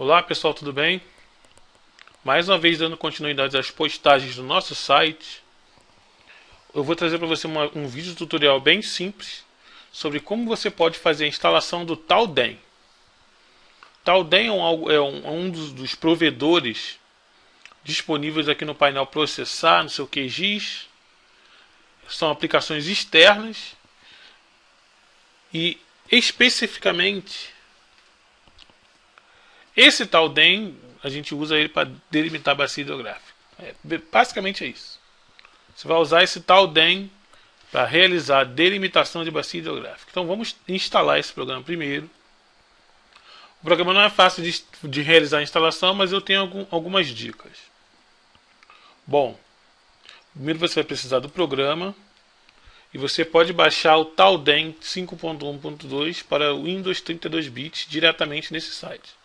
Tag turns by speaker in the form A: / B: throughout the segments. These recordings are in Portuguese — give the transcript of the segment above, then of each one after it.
A: Olá pessoal, tudo bem? Mais uma vez dando continuidade às postagens do nosso site, eu vou trazer para você um vídeo tutorial bem simples sobre como você pode fazer a instalação do Talden. Talden é um dos provedores disponíveis aqui no painel Processar, no seu QGIS. São aplicações externas e especificamente esse Talden a gente usa ele para delimitar a bacia hidrográfica. Basicamente é isso. Você vai usar esse Talden para realizar a delimitação de bacia hidrográfica. Então vamos instalar esse programa primeiro. O programa não é fácil de realizar a instalação, mas eu tenho algumas dicas. Bom, primeiro você vai precisar do programa e você pode baixar o Talden 5.1.2 para o Windows 32 bits diretamente nesse site.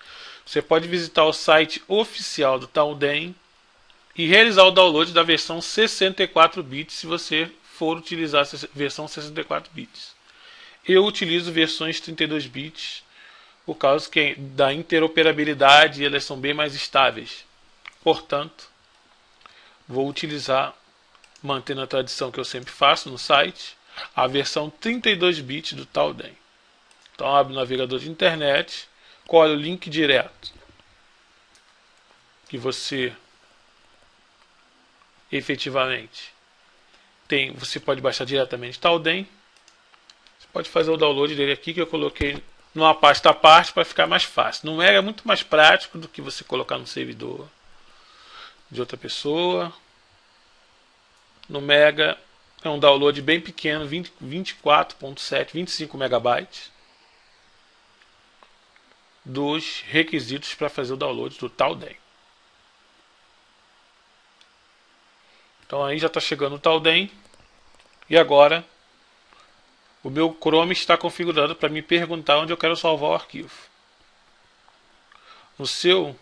A: Você pode visitar o site oficial do Talden e realizar o download da versão 64 bits se você for utilizar a versão 64 bits. Eu utilizo versões 32 bits por causa da interoperabilidade e elas são bem mais estáveis. Portanto, vou utilizar, mantendo a tradição que eu sempre faço no site, a versão 32 bits do Talden. Então abre o navegador de internet, colhe o link direto que você efetivamente você pode baixar diretamente Talden. Você pode fazer o download dele aqui, que eu coloquei numa pasta à parte para ficar mais fácil. No Mega é muito mais prático do que você colocar no servidor de outra pessoa. No Mega é um download bem pequeno, 24.7, 25 megabytes, dos requisitos para fazer o download do Talden. Então aí já está chegando o Talden. E agora o meu Chrome está configurado para me perguntar onde eu quero salvar o arquivo. No seu,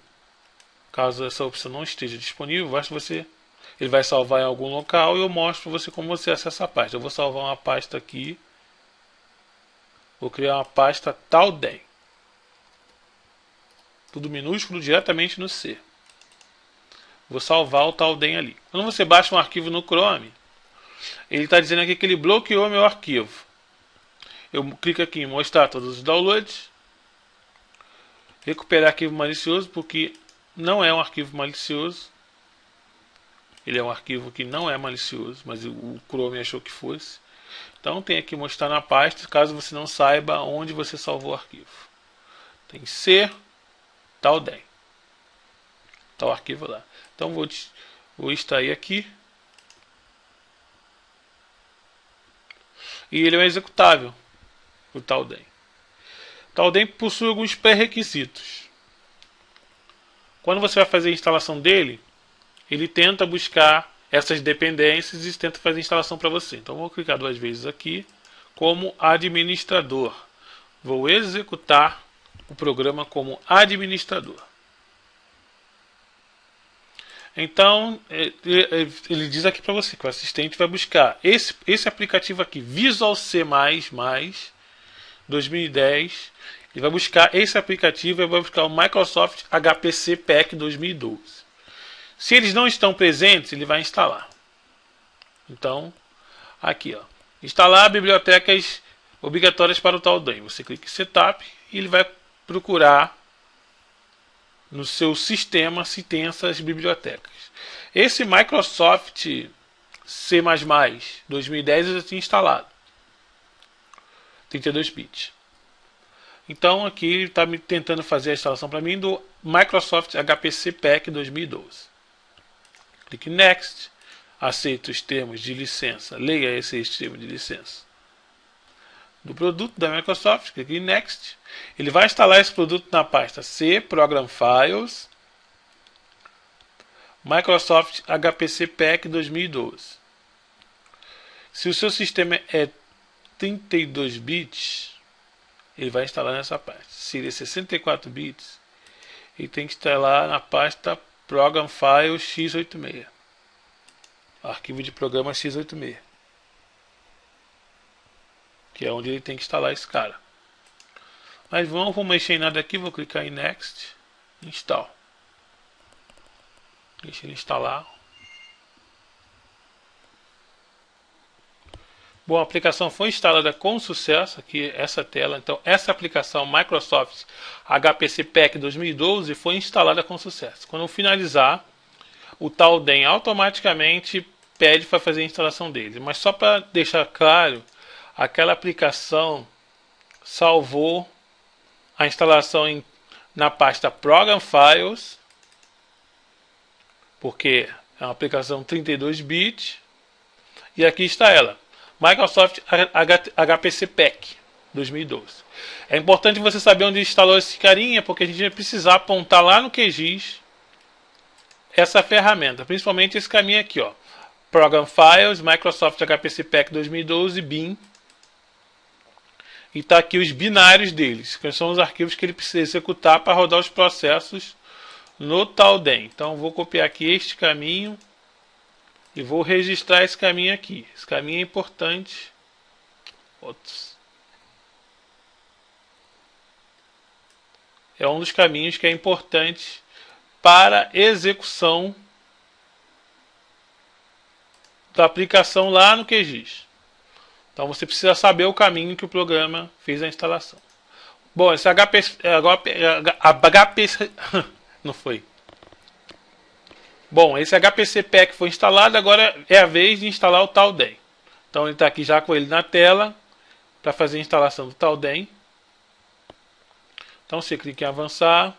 A: caso essa opção não esteja disponível, ele vai salvar em algum local e eu mostro para você como você acessa a pasta. Eu vou salvar uma pasta aqui. Vou criar uma pasta Talden. Tudo minúsculo diretamente no C. Vou salvar o Talden ali. Quando você baixa um arquivo no Chrome, ele está dizendo aqui que ele bloqueou meu arquivo. Eu clico aqui em mostrar todos os downloads. Recuperar arquivo malicioso, porque não é um arquivo malicioso. Ele é um arquivo que não é malicioso, mas o Chrome achou que fosse. Então tem aqui mostrar na pasta, caso você não saiba onde você salvou o arquivo. Tem C, Talden. Está o arquivo lá. Então vou extrair aqui. E ele é um executável, o Talden. O Talden possui alguns pré-requisitos. Quando você vai fazer a instalação dele, ele tenta buscar essas dependências e tenta fazer a instalação para você. Então vou clicar duas vezes aqui, como administrador. Vou executar o programa como administrador. Então, ele diz aqui para você que o assistente vai buscar esse aplicativo aqui, Visual C++ 2010. Ele vai buscar esse aplicativo e vai buscar o Microsoft HPC PEC 2012. Se eles não estão presentes, ele vai instalar. Então, aqui, instalar bibliotecas obrigatórias para o Talden. Você clica em Setup e ele vai procurar no seu sistema se tem essas bibliotecas. Esse Microsoft C++ 2010 eu já tinha instalado. 32 bits. Então aqui ele está tentando fazer a instalação para mim do Microsoft HPC PEC 2012. Clique em Next. Aceito os termos de licença. Leia esse termo de licença do produto da Microsoft. Clique em Next. Ele vai instalar esse produto na pasta C, Program Files, Microsoft HPC PEC 2012. Se o seu sistema é 32 bits, ele vai instalar nessa pasta. Se ele é 64 bits, ele tem que instalar na pasta Program Files x86. Arquivo de programa x86. Que é onde ele tem que instalar esse cara. Mas vou mexer em nada aqui, vou clicar em Next. Install. Deixa ele instalar. Bom, a aplicação foi instalada com sucesso, aqui essa tela. Então, essa aplicação Microsoft HPC PEC 2012 foi instalada com sucesso. Quando eu finalizar, o Talden automaticamente pede para fazer a instalação dele. Mas só para deixar claro, aquela aplicação salvou a instalação na pasta Program Files, porque é uma aplicação 32 bits, e aqui está ela. Microsoft HPC PEC 2012. É importante você saber onde instalou esse carinha, porque a gente vai precisar apontar lá no QGIS essa ferramenta, principalmente esse caminho aqui, ó. Program Files, Microsoft HPC PEC 2012, bin. E está aqui os binários deles, que são os arquivos que ele precisa executar para rodar os processos no Talden. Então vou copiar aqui este caminho e vou registrar esse caminho aqui. Esse caminho é importante. É um dos caminhos que é importante para execução da aplicação lá no QGIS. Então você precisa saber o caminho que o programa fez a instalação. Bom, esse HPC não foi. Bom, esse HPC PEC foi instalado, agora é a vez de instalar o Talden. Então ele está aqui já com ele na tela para fazer a instalação do Talden. Então você clica em avançar.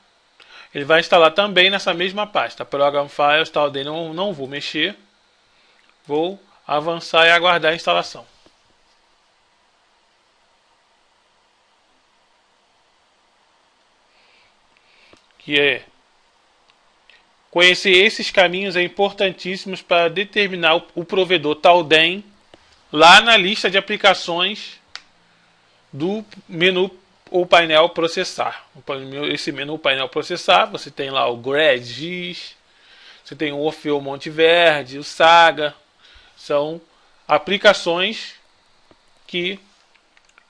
A: Ele vai instalar também nessa mesma pasta, Program Files, Talden. Não vou mexer. Vou avançar e aguardar a instalação. Que é conhecer esses caminhos é importantíssimos para determinar o provedor Talden lá na lista de aplicações do menu ou painel processar. Esse menu painel processar, você tem lá o GRAD-GIS, você tem o Orfeu Monte Verde, o Saga. São aplicações que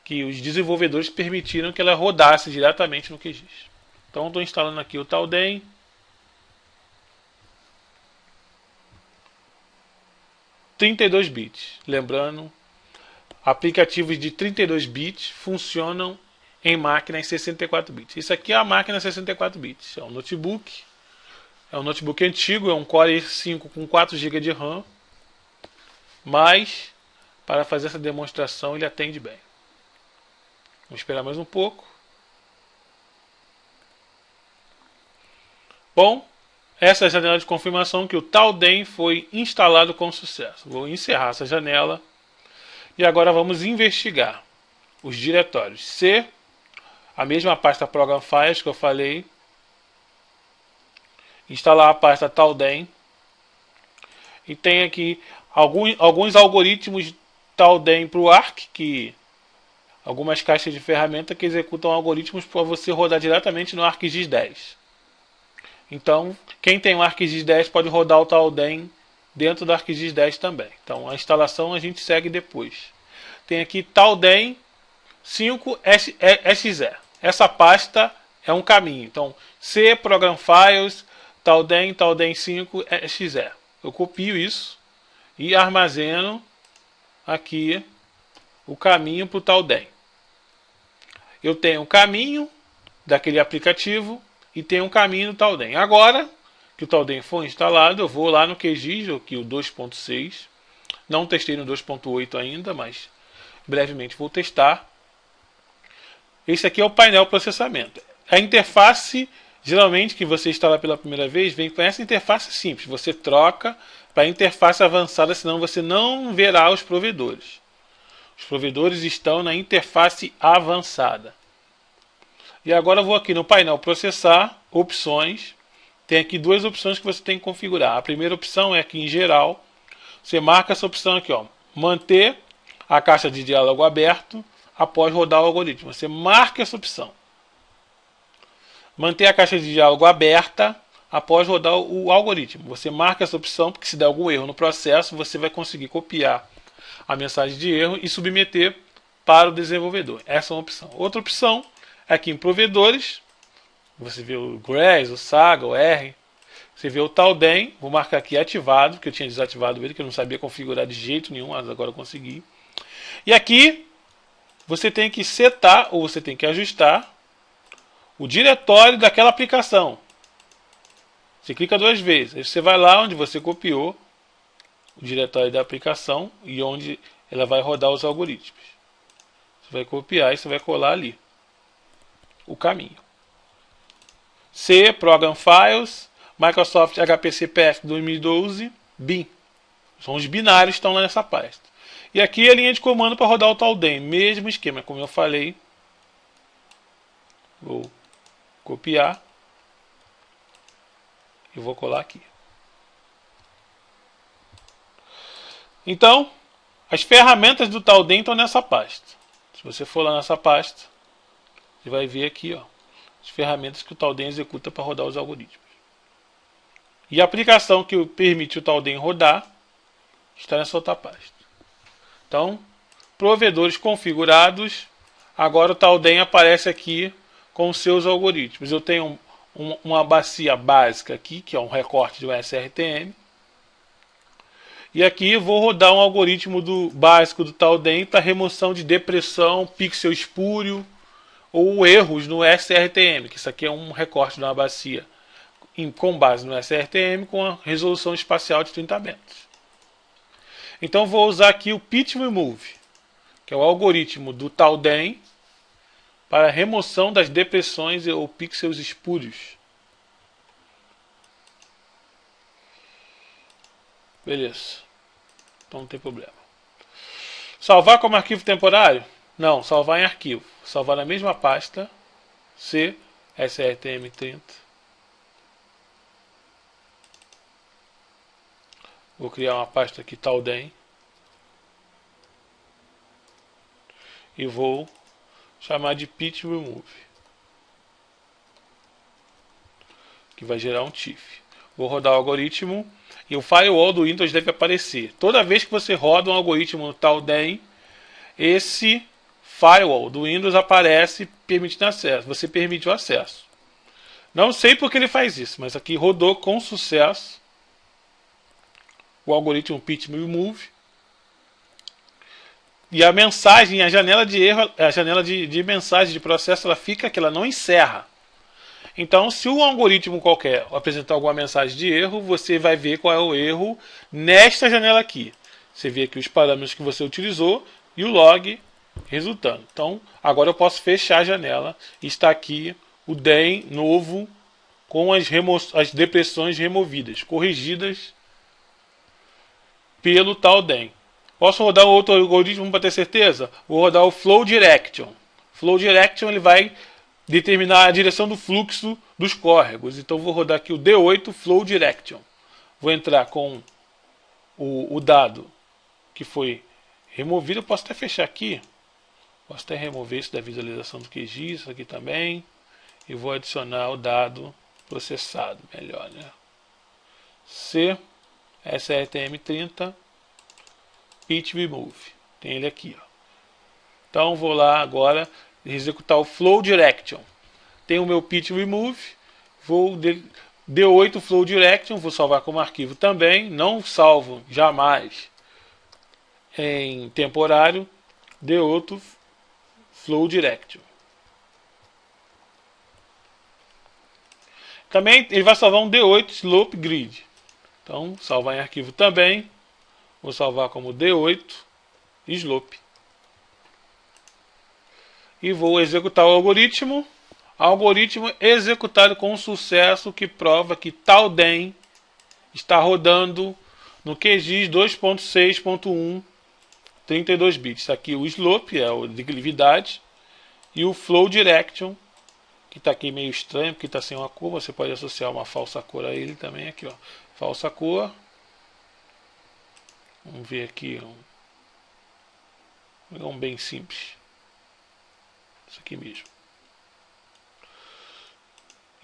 A: os desenvolvedores permitiram que ela rodasse diretamente no QGIS. Então estou instalando aqui o Talden. (32 bits). Lembrando, aplicativos de 32 bits funcionam em máquinas 64 bits. Isso aqui é a máquina 64 bits. É um notebook. É um notebook antigo, é um Core i5 com 4 GB de RAM. Mas, para fazer essa demonstração, ele atende bem. Vamos esperar mais um pouco. Bom, essa é a janela de confirmação que o Talden foi instalado com sucesso. Vou encerrar essa janela. E agora vamos investigar os diretórios C, a mesma pasta Program Files que eu falei. Instalar a pasta Talden. E tem aqui alguns algoritmos Talden para o ARC, algumas caixas de ferramenta que executam algoritmos para você rodar diretamente no ArcGIS 10. Então, quem tem o ArcGIS 10 pode rodar o Talden dentro do ArcGIS 10 também. Então, a instalação a gente segue depois. Tem aqui Talden 5.exe. Essa pasta é um caminho. Então, C, Program Files, Talden 5.exe. Eu copio isso e armazeno aqui o caminho para o Talden. Eu tenho o caminho daquele aplicativo e tenho um caminho do Talden. Agora que o Talden foi instalado, eu vou lá no QGIS, aqui o 2.6. Não testei no 2.8 ainda, mas brevemente vou testar. Esse aqui é o painel processamento. A interface, geralmente, que você instala pela primeira vez, vem com essa interface simples. Você troca para a interface avançada, senão você não verá os provedores. Os provedores estão na interface avançada. E agora eu vou aqui no painel processar, opções. Tem aqui duas opções que você tem que configurar. A primeira opção é aqui em geral. Você marca essa opção aqui, ó, manter a caixa de diálogo aberto após rodar o algoritmo. Você marca essa opção. Manter a caixa de diálogo aberta após rodar o algoritmo. Você marca essa opção, porque se der algum erro no processo, você vai conseguir copiar a mensagem de erro e submeter para o desenvolvedor. Essa é uma opção. Outra opção é aqui em provedores. Você vê o Grace, o Saga, o R. Você vê o Talden, vou marcar aqui ativado, porque eu tinha desativado ele, que eu não sabia configurar de jeito nenhum, mas agora eu consegui. E aqui você tem que setar, ou você tem que ajustar o diretório daquela aplicação. Você clica 2 vezes, aí você vai lá onde você copiou o diretório da aplicação e onde ela vai rodar os algoritmos. Você vai copiar e você vai colar ali o caminho. C, Program Files, Microsoft HPC-PF 2012, bin. São os binários que estão lá nessa pasta. E aqui a linha de comando para rodar o Talden. Mesmo esquema, como eu falei. Vou copiar. E vou colar aqui. Então, as ferramentas do Talden estão nessa pasta. Se você for lá nessa pasta, você vai ver aqui, ó, as ferramentas que o Talden executa para rodar os algoritmos. E a aplicação que permite o Talden rodar está nessa outra pasta. Então, provedores configurados. Agora o Talden aparece aqui com os seus algoritmos. Eu tenho uma bacia básica aqui, que é um recorte do SRTM. E aqui vou rodar um algoritmo básico do Talden para remoção de depressão, pixel espúrio ou erros no SRTM, que isso aqui é um recorte de uma bacia com base no SRTM com a resolução espacial de 30 metros. Então vou usar aqui o Pitch Remove, que é o algoritmo do Talden para remoção das depressões ou pixels espúrios. Beleza. Então não tem problema. Salvar como arquivo temporário? Não, salvar em arquivo. Salvar na mesma pasta. C, SRTM30. Vou criar uma pasta aqui, Talden. E vou chamar de Pitch Remove. Que vai gerar um TIFF. Vou rodar o algoritmo. E o firewall do Windows deve aparecer. Toda vez que você roda um algoritmo no Talden, esse firewall do Windows aparece permitindo acesso. Você permite o acesso. Não sei porque ele faz isso, mas aqui rodou com sucesso o algoritmo Pitch Remove. E a mensagem, a janela de erro, a janela de mensagem de processo, ela fica que ela não encerra. Então, se um algoritmo qualquer apresentar alguma mensagem de erro, você vai ver qual é o erro nesta janela aqui. Você vê aqui os parâmetros que você utilizou e o log resultando. Então, agora eu posso fechar a janela e está aqui o DEM novo com as depressões removidas, corrigidas pelo Talden. Posso rodar outro algoritmo para ter certeza? Vou rodar o Flow Direction. Flow Direction ele vai determinar a direção do fluxo dos córregos. Então vou rodar aqui o D8 Flow Direction. Vou entrar com o dado que foi removido. Eu posso até fechar aqui. Posso até remover isso da visualização do QGIS, isso aqui também. E vou adicionar o dado processado. Melhor, né? C, SRTM30, Pitch Remove. Tem ele aqui. Ó. Então vou lá agora executar o Flow Direction. Tem o meu Pitch Remove. Vou D8 Flow Direction. Vou salvar como arquivo também. Não salvo jamais em temporário. D8 Flow Direction. Também ele vai salvar um D8 Slope Grid. Então, salvar em arquivo também. Vou salvar como D8 Slope. E vou executar o algoritmo. Algoritmo executado com sucesso, que prova que Talden está rodando no QGIS 2.6.1 32 bits. Aqui o Slope, é a declividade, e o Flow Direction, que está aqui meio estranho, porque está sem uma cor. Você pode associar uma falsa cor a ele também. Aqui, ó, falsa cor. Vamos ver aqui um bem simples. Isso aqui mesmo.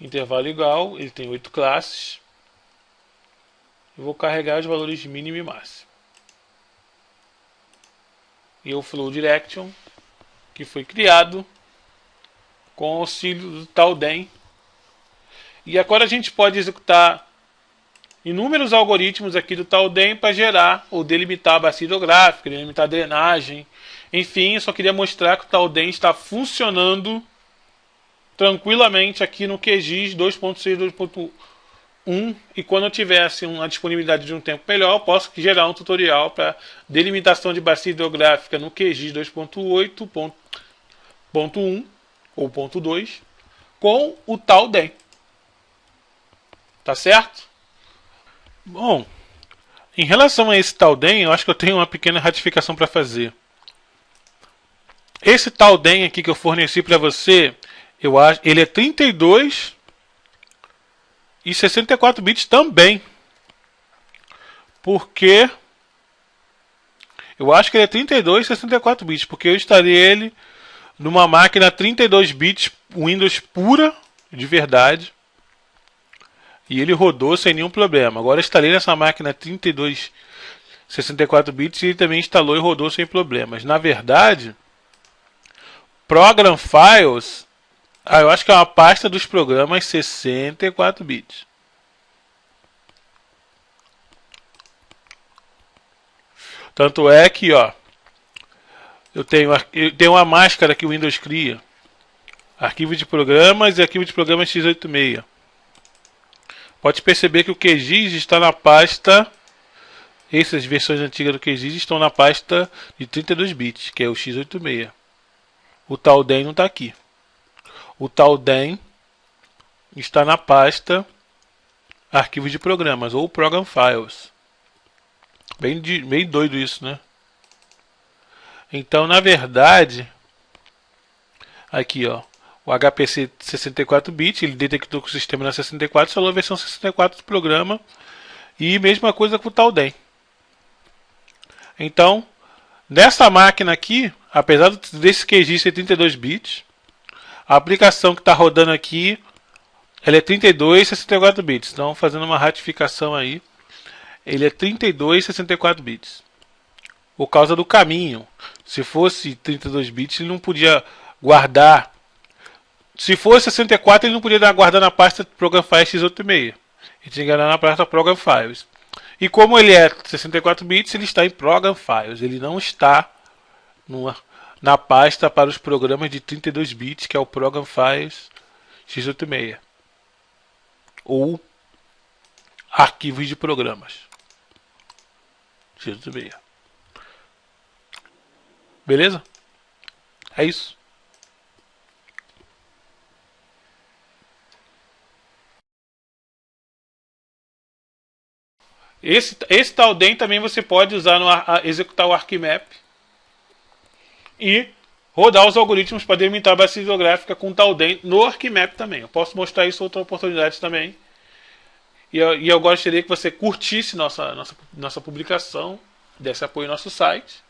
A: Intervalo igual, ele tem 8 classes. Eu vou carregar os valores de mínimo e máximo. E o Flow Direction, que foi criado com o auxílio do Talden E agora a gente pode executar inúmeros algoritmos aqui do Talden para gerar ou delimitar a bacia hidrográfica, delimitar a drenagem. Enfim, eu só queria mostrar que o Talden está funcionando tranquilamente aqui no QGIS 2.6, 2.1, e quando eu tivesse uma disponibilidade de um tempo melhor, eu posso gerar um tutorial para delimitação de bacia hidrográfica no QGIS 2.8.1 ou ponto 2 com o Talden. Tá certo? Bom, em relação a esse Talden, eu acho que eu tenho uma pequena ratificação para fazer. Esse Talden aqui que eu forneci para você, eu acho, ele é 32 e 64 bits também. Porque eu acho que ele é 32 e 64 bits, porque eu instalei ele numa máquina 32 bits Windows pura, de verdade. E ele rodou sem nenhum problema. Agora eu instalei nessa máquina 32 64 bits e ele também instalou e rodou sem problemas. Na verdade, Program Files, eu acho que é uma pasta dos programas 64 bits. Tanto é que, ó, eu tenho uma máscara que o Windows cria. Arquivo de programas e arquivo de programas x86. Pode perceber que o QGIS está na pasta. Essas versões antigas do QGIS estão na pasta de 32 bits, que é o x86. O Talden não está aqui. O Talden está na pasta arquivos de programas, ou Program Files. Bem doido isso, né? Então, na verdade, aqui, ó, o HPC 64 bits, ele detectou que o sistema era 64, instalou a versão 64 do programa, e mesma coisa com o Talden. Então, nessa máquina aqui, apesar desse QGIS ser 32 bits, a aplicação que está rodando aqui, ela é 32 e 64 bits. Então, fazendo uma ratificação aí, ele é 32 e 64 bits. Por causa do caminho. Se fosse 32 bits, ele não podia guardar. Se fosse 64, ele não podia guardar na pasta Program Files x86. Ele tinha que guardar na pasta Program Files. E como ele é 64 bits, ele está em Program Files. Ele não está na pasta para os programas de 32 bits, que é o Program Files x86. Ou arquivos de programas x86. Beleza? É isso. Esse Talden também você pode usar no executar o ArcMap e rodar os algoritmos para delimitar a bacia hidrográfica com Talden no ArcMap também. Eu posso mostrar isso em outra oportunidade também. E eu gostaria que você curtisse nossa publicação, desse apoio ao nosso site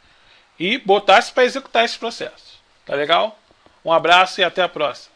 A: e botasse para executar esse processo. Tá legal? Um abraço e até a próxima.